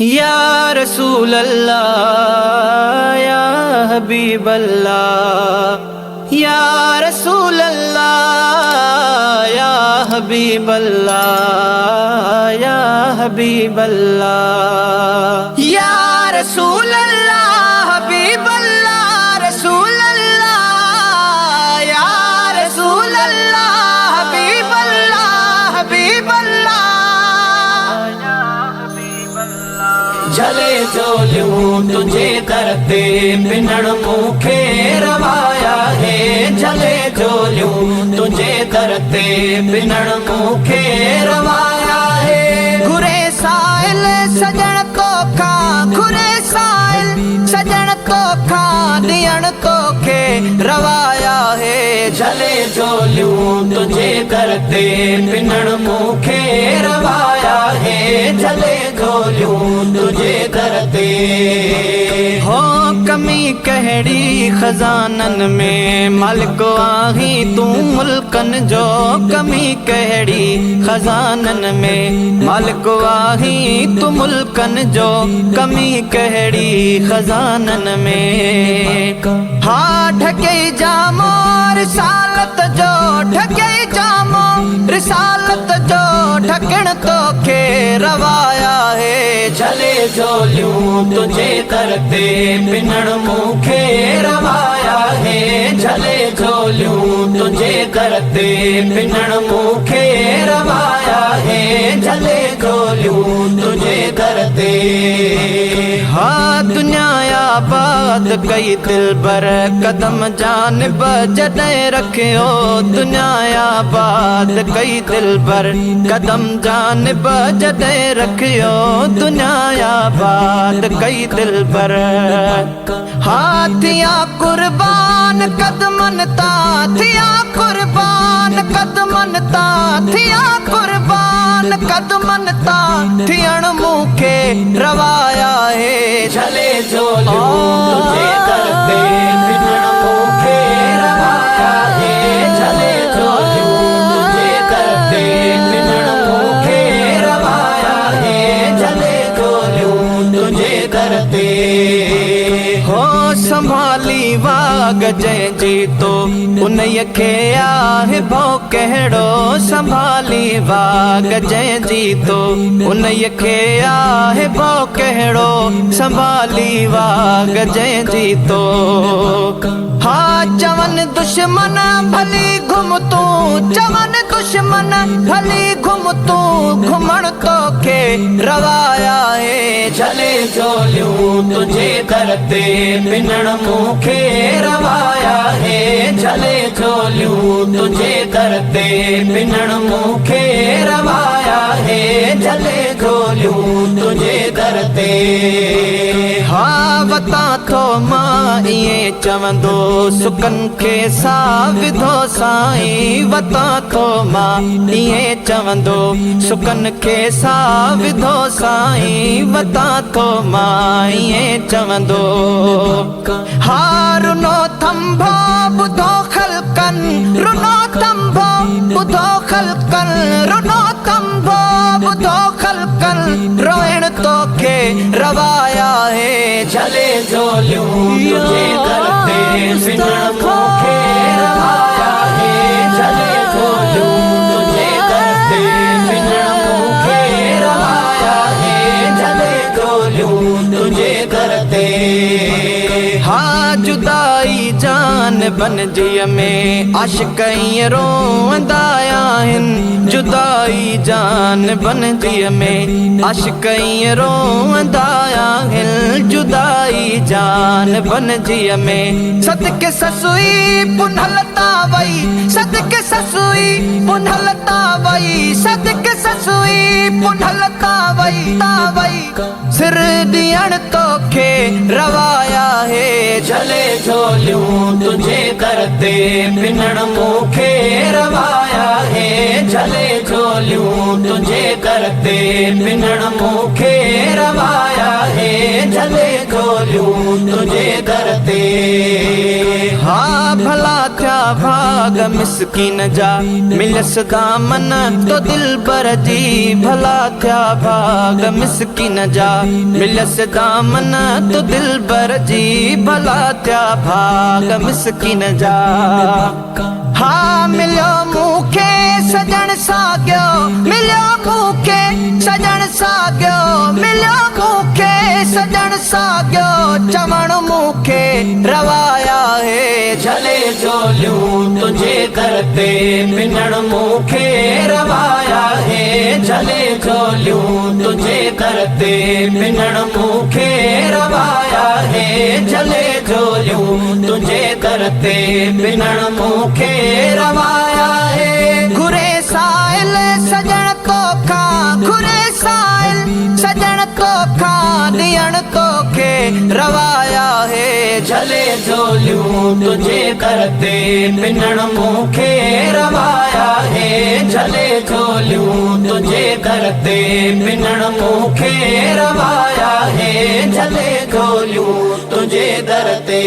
या रसूल अल्लाह या हबीब अल्लाह या रसूल अल्लाह या हबीब अल्लाह या हबीब अल्लाह या रसूल अल्लाह हबीब अल्लाह रसूल अल्लाह या रसूल अल्लाह हबीब अल्लाह हबीब अल्लाह। झले झोलियूं तुझे करते पिनण मूंखे रवाया है। झले झोलियूं तुझे करते पिनण मूंखे रवाया है। घुरे साइल सजण तोखा घुरे साइल सजण तोखा ॾियण तोखे रवाया है। झले झोलियूं तुझे करते पिनण मूंखे रवाया है। झले झोलियूं तुझे करते हो कमी कहिड़ी खजानन में मालिक आही तूं मुल्कन जो। कमी कहिड़ी खजानन में मालिक आही तूं मुल्कन जो। कमी कहिड़ी खजानन में हा ढके जामो रिसालत जो ढके जामो रिसालत जो ढकण तोखे रवाया है। झले झोलियूं तुझे करते पिनण मूंखे रवाया है। झले झोलियूं तुझे करते पिनण मूंखे रवाया है। झले झोलियूं तुझे करते हा दुनिया आबाद कई दिल बर कदम जानिब जॾहिं रखियो। दुनिया आबाद कई दिल बर कदम जानिब जॾहिं रखियो। दुनिया आबाद कई दिल बर हाथिया कुर्बान कदमन ता थिया कुर्बान कदमन ता थिया कुर्बान कदमन ता थियण मूंखे रवाया है। झले झोलियूं तुझे करते पिनण मूंखे रवाया है। झले झोलियूं तुझे करते पिनण मूंखे रवाया है। झले झोलियूं तुझे करते हो संभाली वाग जंहिंजी तो उन्हीअ खे आहे भउ कहिड़ो। संभाली वाग जंहिंजी तो उन्हीअ खे आहे भउ कहिड़ो। संभाली वाग जंहिंजी तो हा चवन दुश्मन भली घुम तूं चवन दुश्मन भली घुम तूं घुमण तोखे रवाया है। झले झोलियूं तुझे करते पिनण मूंखे रवाया है। झले झोलियूं तुझे करते पिनण मूंखे रवाया है। झले झोलियूं तुझे करते हा वता थो मां ईअं चवंदो सुकन खे सा विधो साईं। वता थो मां ईअं चवंदो सुकन खे सा विधो साईं। वता थो मां ईअं चवंदो हा रुनो थंभो ॿुधो ख़लकन रुनो थंभो ॿुधो ख़लकन रुनो थंभो ॿुधो ख़लकन रोइण तोखे रवाया है। झले झोलियूं तुझे करते पिनण मूंखे रवाया है। झले झोलियूं तुझे करते पिनण मूंखे रवाया है। झले झोलियूं तुझे करते हा जुदाई जान बनजीअ में आशिक़ ईअं रोअंदा आहिनि। जुदाई जान बनजीअ में आशिक़ ईअं रोअंदा आहिनि। जुदाई जान बनजीअ में सदके ससुई पुनल ता वई सदके ससुई पुनल ता वई सदके ससुई पुनल ता वई सिर ॾियण तोखे रवाया है। झले झोलियूं तुझे करते पिनण मूंखे रवाया है। झले झोलियूं तुझे करते पिनण मूंखे रवाया है। झले झोलियूं तुझे दर ते। हाँ भला थिया भाग मिसकीन जा मिलस दामन तो दिलबर जी। भला थिया भाग मिसकीन जा मिलस दामन तो दिलबर जी। भला थिया भाग मिसकीन जा। हाँ मिलियो मूंखे सजण साॻियो मिलियो मूंखे सजण साॻियो मिलियो मूंखे सजण साॻियो चवण मूंखे रवाया है झले झोलियूं तुझे दर ते पिनण मूंखे रवाया है। झले झोलियूं तुझे दर ते पिनण मूंखे रवाया है। झले झोलियूं तुझे दर ते पिनण मूंखे रवाया है। घुरे साइल सजण तो खां घुरे साइल सजण तो खां ॾियण तोखे रवाया है। झले झोलियूं तुझे दर ते पिनण मूंखे रवाया है। झले झोलियूं तुझे दर ते पिनण मूंखे रवाया है। झले झोलियूं तुझे दर ते।